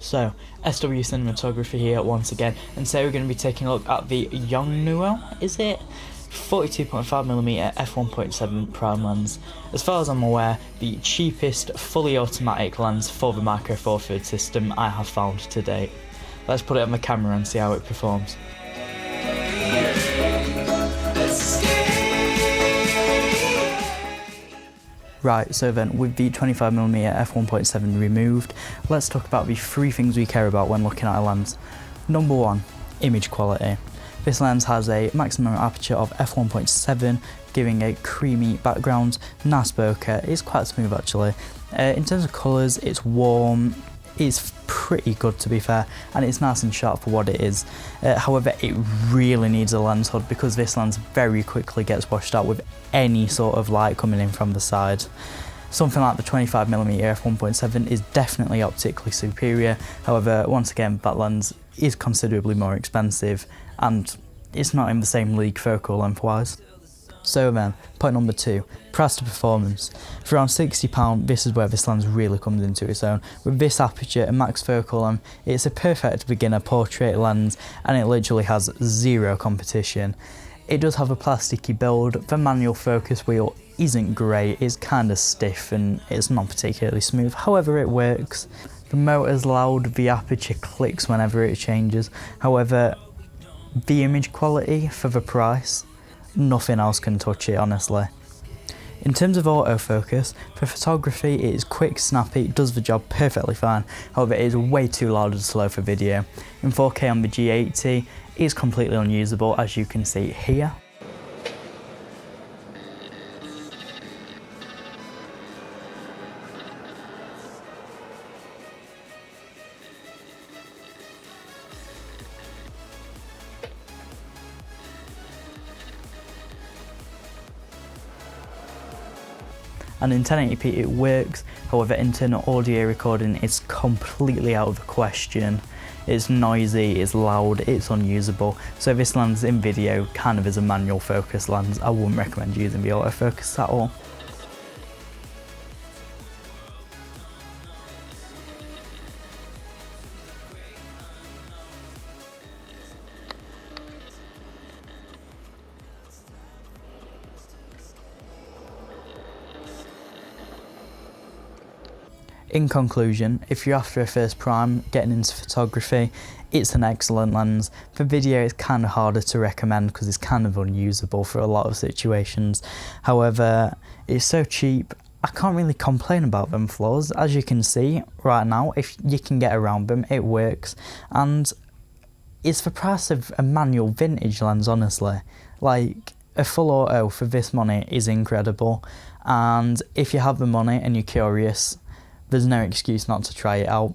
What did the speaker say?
So, SW Cinematography here once again, and today we're going to be taking a look at the Yongnuo, is it? 42.5mm f1.7 prime lens. As far as I'm aware, the cheapest fully automatic lens for the Micro Four Thirds system I have found to date. Let's put it on the camera and see how it performs. Right, so then with the 25mm f1.7 removed, let's talk about the three things we care about when looking at a lens. Number one, image quality. This lens has a maximum aperture of f1.7, giving a creamy background, nice bokeh, it's quite smooth actually. In terms of colours, it's warm, it's pretty good to be fair, and it's nice and sharp for what it is. However, it really needs a lens hood because this lens very quickly gets washed out with any sort of light coming in from the side. Something like the 25mm f1.7 is definitely optically superior, however, once again, that lens is considerably more expensive and it's not in the same league focal length wise. So then, point number two, price to performance. For around £60, this is where this lens really comes into its own. With this aperture and max focal length, it's a perfect beginner portrait lens and it literally has zero competition. It does have a plasticky build, the manual focus wheel isn't great, it's kind of stiff and it's not particularly smooth, however it works. The motor's loud, the aperture clicks whenever it changes, however the image quality for the price, nothing else can touch it honestly. In terms of autofocus, for photography it is quick, snappy, it does the job perfectly fine, however it is way too loud and slow for video. In 4K on the G80 it is completely unusable as you can see here. And in 1080p it works, however internal audio recording is completely out of the question. It's noisy, it's loud, it's unusable, so this lens in video kind of is a manual focus lens. I wouldn't recommend using the autofocus at all. In conclusion, if you're after a first prime getting into photography, it's an excellent lens. For video it's kind of harder to recommend because it's kind of unusable for a lot of situations. However, it's so cheap, I can't really complain about them flaws. As you can see right now, if you can get around them, it works. And it's the price of a manual vintage lens, honestly. Like, a full auto for this money is incredible. And if you have the money and you're curious, there's no excuse not to try it out.